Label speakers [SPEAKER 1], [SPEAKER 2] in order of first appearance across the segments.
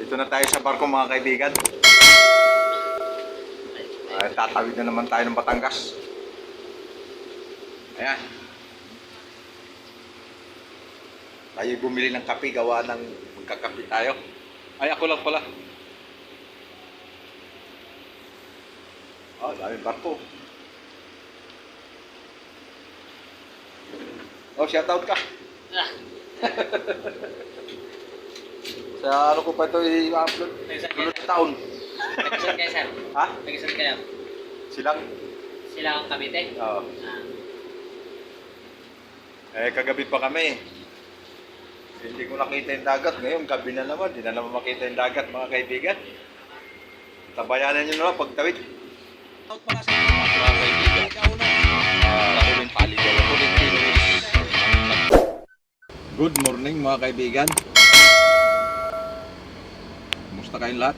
[SPEAKER 1] Dito na tayo sa barko mga kaibigan. Tatawid na naman tayo ng Batangas. Ayan. Tayo bumili ng kape, gawa ng magkakape tayo. Ay, ako lang pala. Oh, daming barko. Oh, shoutout ka. Sa ano ko pa ito i-upload? Sunod na taon.
[SPEAKER 2] Nag-isot kayo, sir?
[SPEAKER 1] Ha?
[SPEAKER 2] Nag-isot kayo?
[SPEAKER 1] Silang?
[SPEAKER 2] Sila ang Cavite?
[SPEAKER 1] Oo. Kagabi pa kami. Hindi ko nakita yung dagat. Ngayon, gabi na naman. Hindi na naman makita yung dagat, mga kaibigan. Tabayanan nyo na lang pagtawid. Mga kaibigan. Kahuling paligaw. Kahuling kilos. Good morning, mga kaibigan. Kumusta kayong lahat?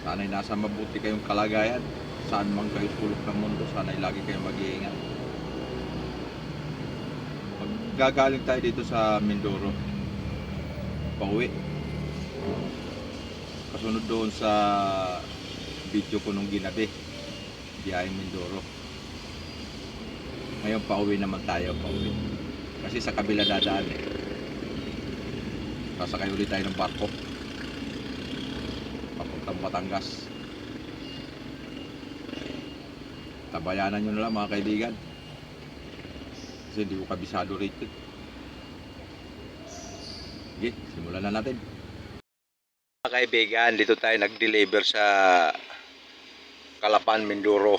[SPEAKER 1] Sana'y nasa mabuti kayong kalagayan. Saan man kayo sulok ng mundo, sana'y lagi kayong mag-iingat. Gagaling tayo dito sa Mindoro. Pauwi. Kasunod doon sa video ko nung ginabi. Biyaheng Mindoro. Ngayon pauwi naman tayo, pauwi. Kasi sa kabila dadaan eh. Sasakay ulit tayo ng barko. Papuntang Batangas. Tabayanan nyo na lang mga kaibigan. Kasi hindi ko kabisado rito. Sige, simulan na natin. Mga kaibigan, dito tayo nag-deliver sa Calapan, Mindoro.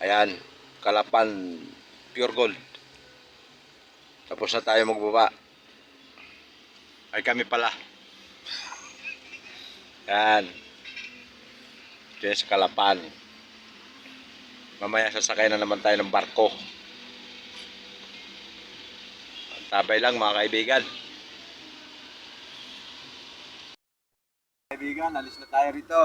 [SPEAKER 1] Ayan, Calapan Pure Gold. Tapos na tayo magbaba. Ay kami pala. Ayan. Ito sa Calapan. Mamaya sasakay na naman tayo ng barko. Tabay lang mga kaibigan. Kaibigan, alis na tayo rito.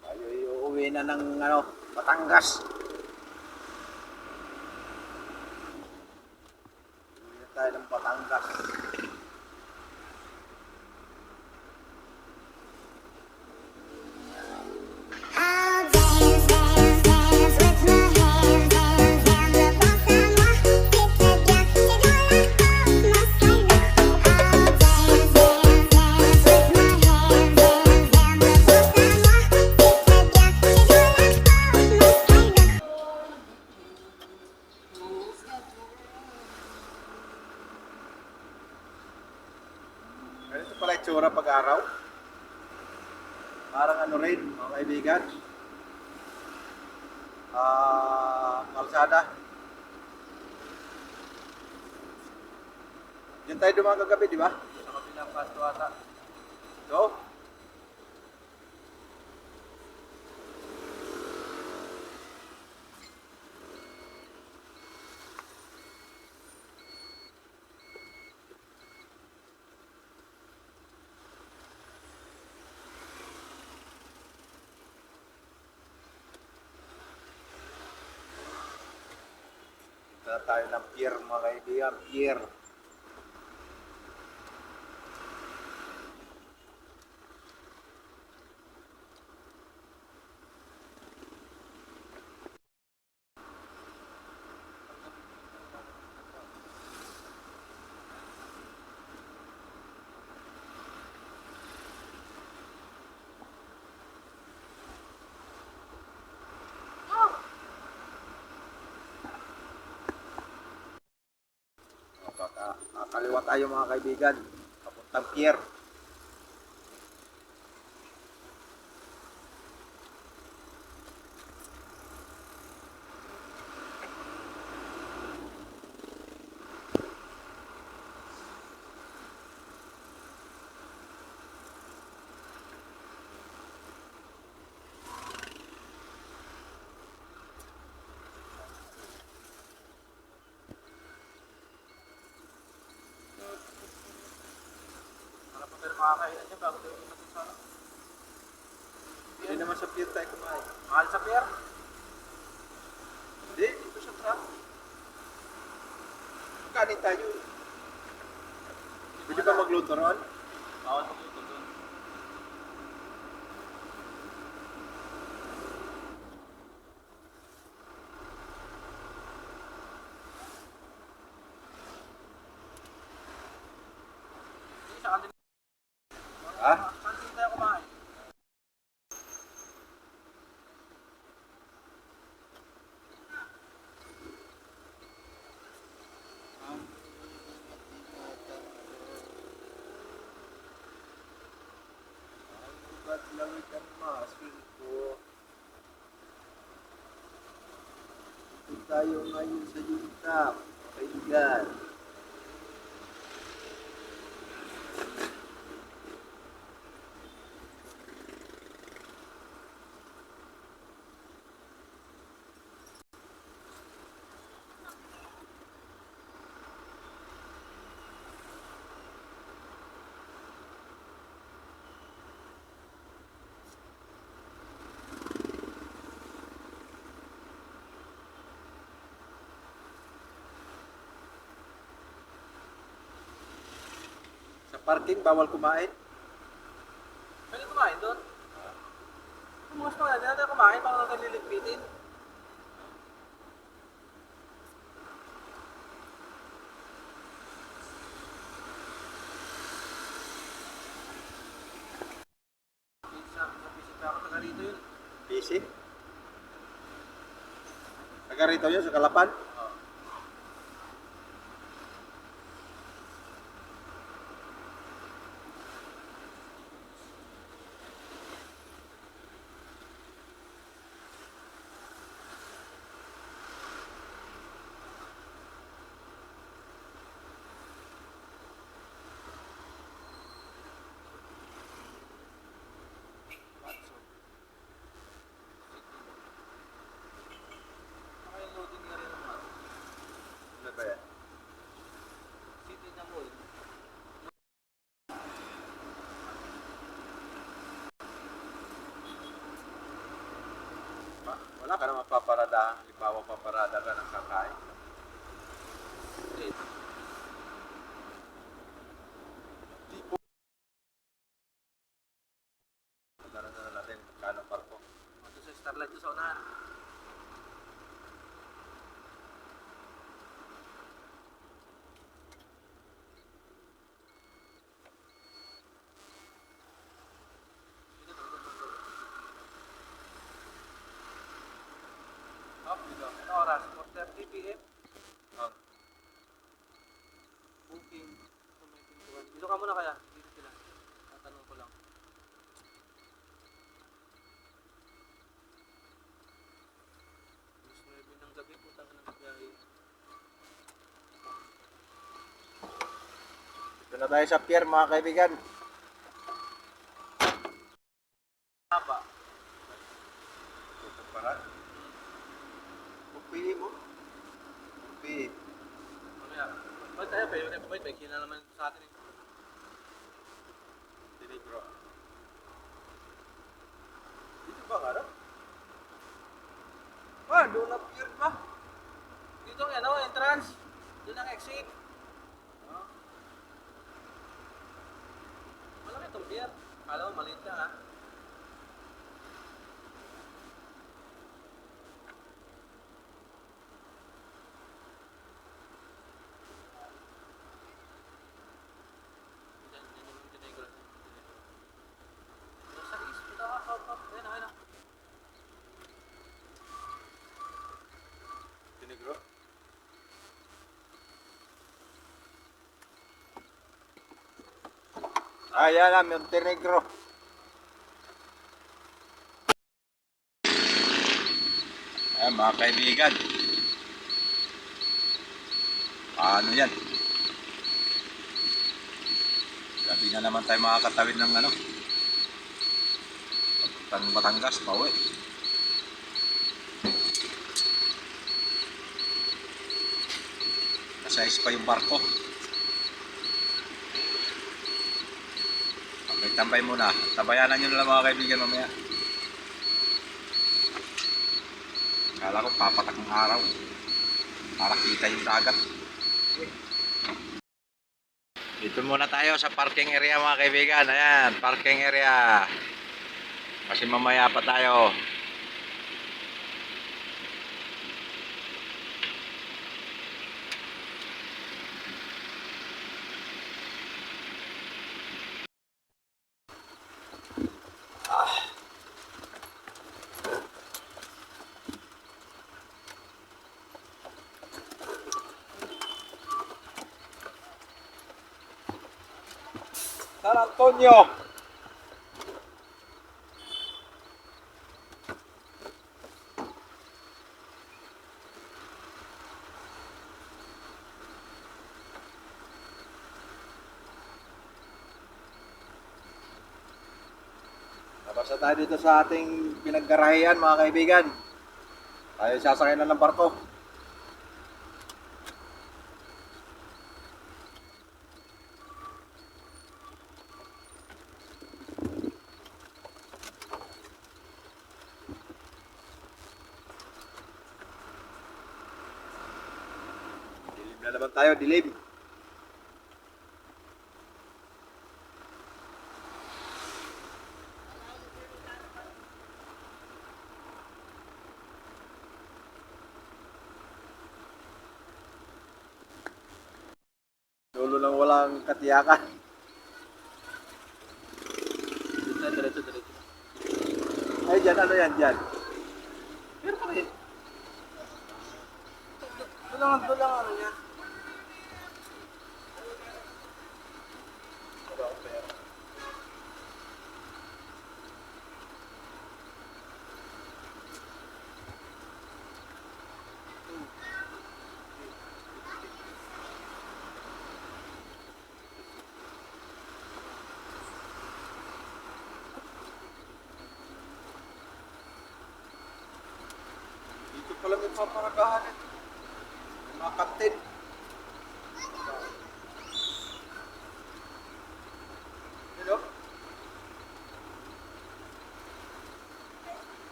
[SPEAKER 1] Tayo uuwi na ng Batangas. Uuwi na tayo ng Batangas. Ganito pala itsura pag-araw. Parang ano rin, mga kaibigan. Kalsada. Diyan tayo dumaan kagabi, di ba? Sa kabilang pasto ata. So? Na tayo ng pier mga kaibigan, pier. Kaliwa tayo mga kaibigan, papuntang pier. Makakainan niya bago tayo pumunta sa ano. Hindi naman sa pier tayo kumain. Mahal sa pier? Hindi, dito sa truck. Kakanin tayo. Pwede ba magluto ron?
[SPEAKER 3] Bawal magluto doon. Hindi, sa kantin.
[SPEAKER 1] Ha?
[SPEAKER 3] Kantin tayo kumain.
[SPEAKER 1] Ba't lamig ang mask ko? Ito tayo ngayon sa Yuntap. Kaibigan. Sa parking, bawal kumain.
[SPEAKER 3] Pwede kumain doon. Bukas pa natin natin kumain para natin liligpitin. Sa bisita ako taga rito yun.
[SPEAKER 1] Busy? Taga rito yun sa Kalapan?
[SPEAKER 3] Oo. Saka yung loading nga rin naman.
[SPEAKER 1] Ano ba yan?
[SPEAKER 3] City na mall.
[SPEAKER 1] Wala ka naman paparada. Halimbawa paparada ka ng kakain.
[SPEAKER 3] Street.
[SPEAKER 1] Tara na natin kano parko.
[SPEAKER 3] Ito sa Starlight doon sa unahan. Up, dito. Ano oras? 4:30 p.m.
[SPEAKER 1] Ang
[SPEAKER 3] Booking. Ito may pintuan. Dito ka muna kaya. Dito sila. Tatanong ko lang. Alas 9 ng gabi. Putang ng biyahe.
[SPEAKER 1] Dito na tayo sa pier mga kaibigan.
[SPEAKER 3] Haba.
[SPEAKER 1] Ito para. Pupi mo. Pupi.
[SPEAKER 3] Mamaya. Ba't tayo? Pwede tayo pabait. May kina naman sa atin eh.
[SPEAKER 1] Tinigro. Dito ba ka? Ah, doon na pier ba?
[SPEAKER 3] Dito ang ano, entrance. Doon ang exit. Malaki itong pier. Kala mo maliit lang ha. Yan yung Montenegro. Sa east, punta ka, up. Ayun na.
[SPEAKER 1] Tinigro. Ah, yan lang, Montenegro. Ayan, mga kaibigan. Paano yan? Gabi na naman tayo makakatawid ng ano. Papuntang Batangas, pauwi. Kasayos pa yung barko. Tambay muna. Tabayanan nyo na lang mga kaibigan mamaya. Kala ko papatak ng araw. Para kita yung dagat. Dito muna tayo sa parking area mga kaibigan. Ayan, parking area. Kasi mamaya pa tayo. San Antonio. Labas na tayo dito sa ating pinaggarahean mga kaibigan. Tayo sasakay na ng barko. Dilim na naman tayo, dilim. Dulo lang walang katiyakan.
[SPEAKER 3] Diretso, diretso.
[SPEAKER 1] Ay, dyan, ano yan, dyan?
[SPEAKER 3] Pero kami. Doon lang ano yan.
[SPEAKER 1] Dito pala may paparagahan eh. May mga kantin. Hello?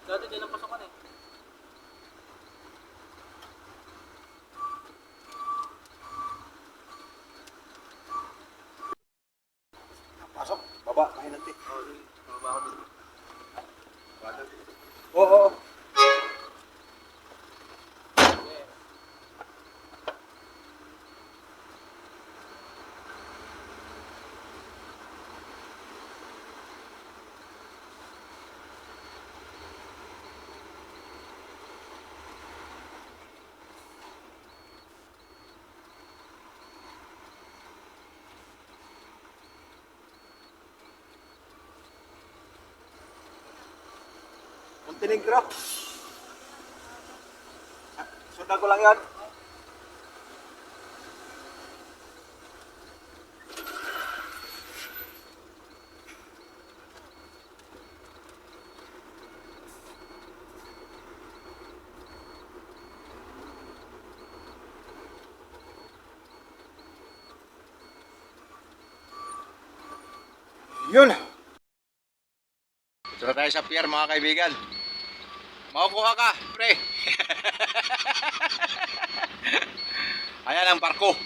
[SPEAKER 3] Dati din ang pasokan eh.
[SPEAKER 1] Pasok, baba, kain natin.
[SPEAKER 3] Oo, mabaho din.
[SPEAKER 1] Oo, oo. Montenegro. Sundan ko lang yan. Yun. Ito na tayo sa pier mga kaibigan. Makukuha ka, pre. Ayan ang barko.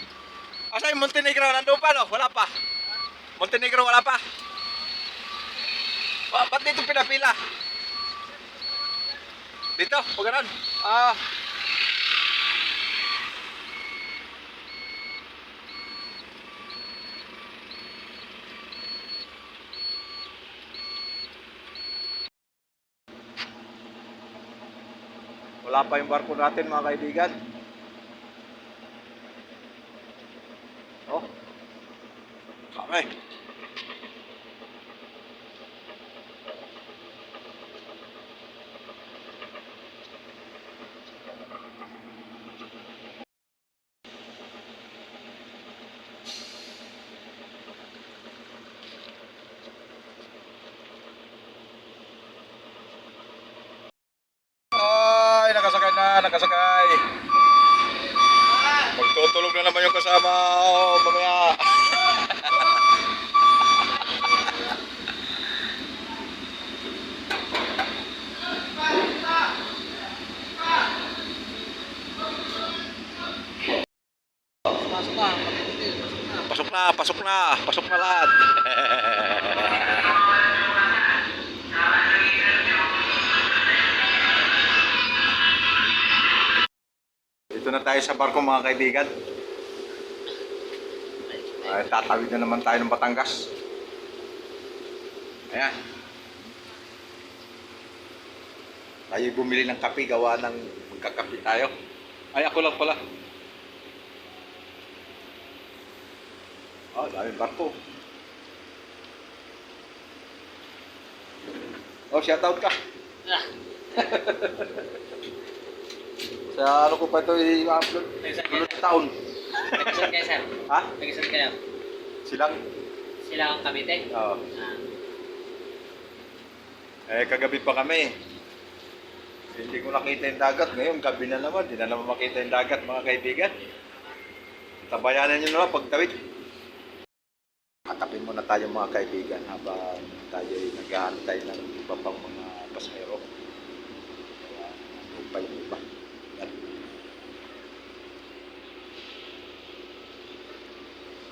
[SPEAKER 1] Asa yung Montenegro? Nandun pa, no? Wala pa. Montenegro, wala pa. Ba't dito pinapila? Dito, o ganun. Wala pa yung barko natin mga kaibigan. Oh. Kami. Ay, nakasakay na, nakasakay. Magtutulog na naman yung kasama. Oh, mamaya. pasok na. Pasok na lahat. Dito na tayo sa barko mga kaibigan. Ay, tatawid na naman tayo ng Batangas. Ayan. Tayo bumili ng kape, gawa ng magkakape tayo. Ay, ako lang pala. Oh, daming barko. Oh, shoutout ka.
[SPEAKER 2] Ah,
[SPEAKER 1] Sa ano ko pa ito i-upload? Sunod na taon.
[SPEAKER 2] nagkasan kayo, sir?
[SPEAKER 1] Ha?
[SPEAKER 2] Nagkasan kayo?
[SPEAKER 1] Silang?
[SPEAKER 2] Silang Cavite?
[SPEAKER 1] Oo.
[SPEAKER 2] Ah,
[SPEAKER 1] Kagabi pa kami. Hindi ko nakita yung dagat. Ngayon, gabi na naman. Hindi na naman makita yung dagat, mga kaibigan. Tabayanan nyo naman pagtawid. Atapin muna tayo mga kaibigan habang tayo ay naghahantay ng iba pang mga pasahero. Kaya, ano pa yung iba. Yan.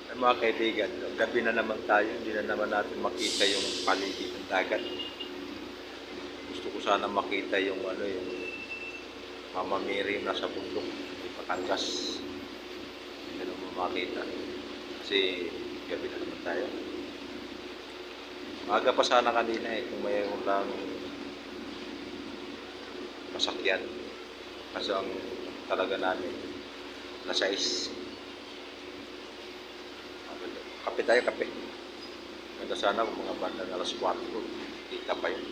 [SPEAKER 1] Ay, mga kaibigan, gabi na naman tayo. Hindi na naman natin makita yung paligid ng dagat. Gusto ko sana makita yung yung Mama Mary na sa bundok, may Batangas. Hindi na naman makita. Kasi gabi na naman tayo. Maaga pa sana kanina kung mayroon lang masakyan. Kasi ang talaga namin nasa is. Kape tayo, kape. Ganda sana kung mga bandang alas 4. Kita pa yun.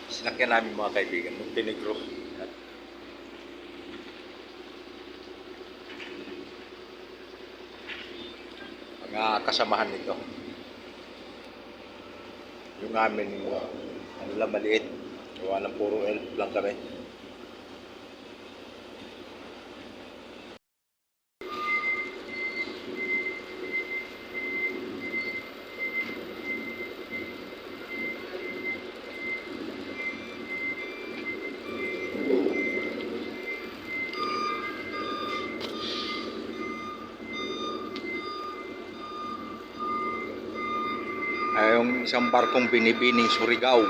[SPEAKER 1] Sinakyan namin mga kaibigan, Montenegro. Mga kasamahan nito. Yung amin, ano lang maliit. Gawa ng puro elf lang kami. Ay, yung isang barkong binibining Surigao.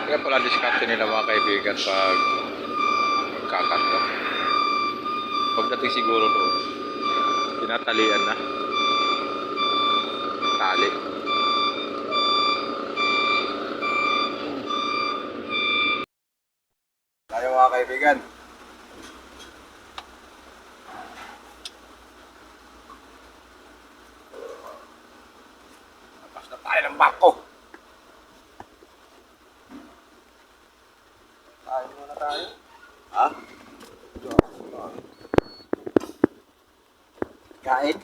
[SPEAKER 1] Kaya pala diskarte nila mga kaibigan pag magkakanto. Pagdating siguro doon, tinatalian na. Tali. Tayo mga kaibigan. Labas na tayo ng barko.
[SPEAKER 3] Tayo muna tayo.
[SPEAKER 1] Ha? Kain?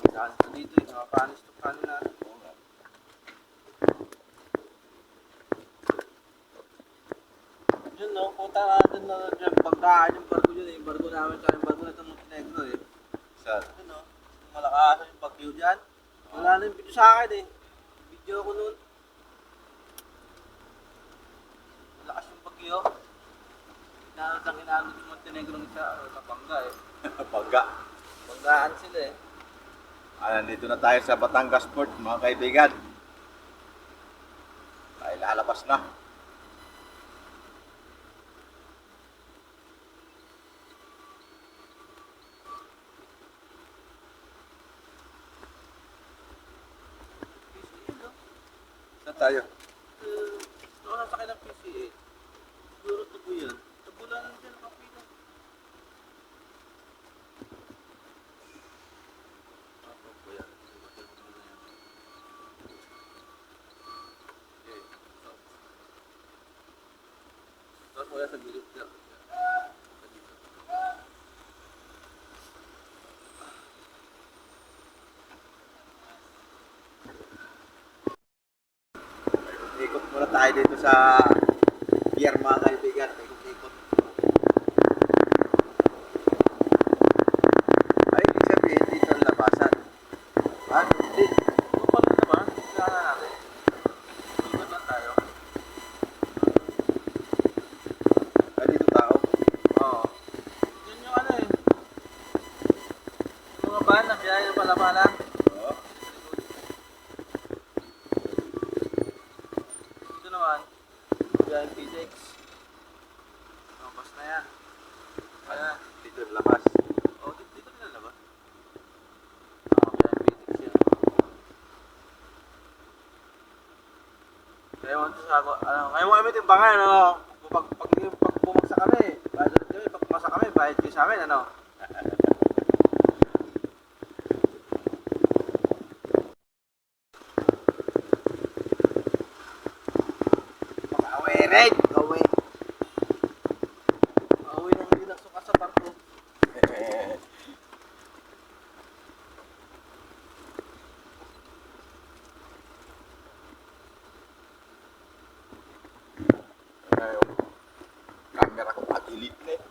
[SPEAKER 3] Daan ka dito eh. Nakapanis to kanin natin. Yun no, punta natin na dyan. Pagkaan yung barko dyan eh. Yung barko namin sa yung barko na itong Montenegro eh.
[SPEAKER 1] Saan?
[SPEAKER 3] Yun no, malakasan yung bagyo dyan. Wala na yung video sa akin eh. Video ko noon. Malakas yung bagyo. Inanod yung Montenegro ng isa. Kapangga eh.
[SPEAKER 1] Pagka.
[SPEAKER 3] Pagkaan sila eh.
[SPEAKER 1] Nandito na tayo sa Batangas Port, mga kaibigan. Tayo lalabas na.
[SPEAKER 3] PCA no?
[SPEAKER 1] Saan tayo?
[SPEAKER 3] Ano nasakay ng PCA? Siguro tubo yan. Tubo lang dyan nakapila. Tubo yan. Tapos wala sa gilid niya.
[SPEAKER 1] tayo dito sa pier mga kaibigan. Ikot-ikot. Ay, ibig sabihin dito ang labasan. Ah, hindi.
[SPEAKER 3] Doon pa rin naman. Kaya natin. Ikot lang tayo.
[SPEAKER 1] Ah, dito tao.
[SPEAKER 3] Oo. Yun yung ano eh. Yung mga van na biyahe ng Palamala.
[SPEAKER 1] Oo.
[SPEAKER 3] Ito naman. Biyahe ng PJX. Lumabas na yan. Ayan.
[SPEAKER 1] Dito ang labas.
[SPEAKER 3] Oh, dito nila ba? Biyahe ng PJX yan. Ngayon mo kami timbangan, ano? Pag bumagsak kami, bayad ulit kami. Pag pumasa kami, bayad kayo sa amin, ano?
[SPEAKER 1] Pag-away, right? Away.
[SPEAKER 3] Pauwi nang hindi nagsuka sa barko.
[SPEAKER 1] Ngayon, camera ko pag-ilit na eh.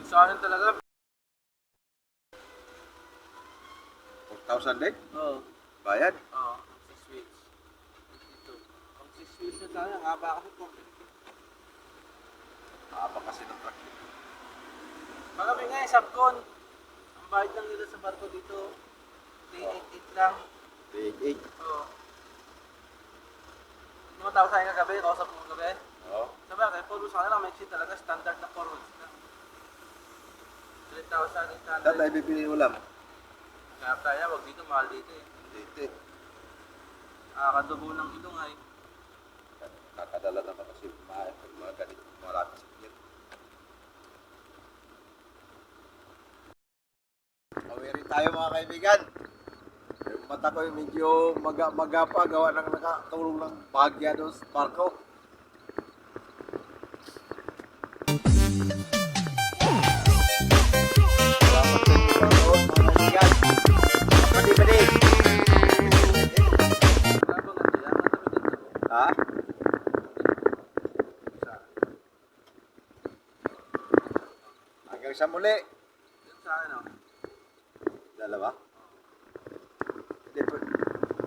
[SPEAKER 3] Sa akin talaga.
[SPEAKER 1] 4,000 din?
[SPEAKER 3] Oo.
[SPEAKER 1] Bayad?
[SPEAKER 3] Oo. 6 weeks. Dito. Ang 6 weeks na tayo, ang haba kasi po.
[SPEAKER 1] Haba kasi ng truck.
[SPEAKER 3] Magabi nga eh, Sabcon. Ang bayad lang nila sa barko dito. 388 lang.
[SPEAKER 1] 388.
[SPEAKER 3] Oo. Mga tao sa akin kagabi, kausap ko kagabi.
[SPEAKER 1] Oo.
[SPEAKER 3] Sabi kay Paul, sa kanila may exit talaga, standard na forwards na. 3,800.
[SPEAKER 1] Saan tayo bibili ulam?
[SPEAKER 3] Kaya tayo, wag dito, mahal dito eh.
[SPEAKER 1] Dito.
[SPEAKER 3] Nakakadugo ng ilong ay.
[SPEAKER 1] Kakadala naman kasi mga ganito. Marami sa pier. Away rin tayo mga kaibigan. Yung mata ko yung medyo maga pa gawa ng nakatulong ng bahagya doon sa barko. Salamat sa inyo panood mga kaibigan. Pati-pati.
[SPEAKER 3] Wala bang ang kailangan kami dito?
[SPEAKER 1] Ha?
[SPEAKER 3] Isa.
[SPEAKER 1] Hanggang sa muli.
[SPEAKER 3] Yun sa akin oh.
[SPEAKER 1] Dalawa?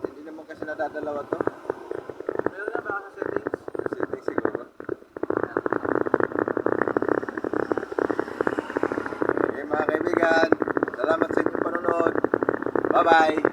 [SPEAKER 1] Hindi naman kasi nadadalawa to.
[SPEAKER 3] Pero na baka sa settings.
[SPEAKER 1] Setting siguro. Okay mga kaibigan, salamat sa inyong panonood. Bye-bye!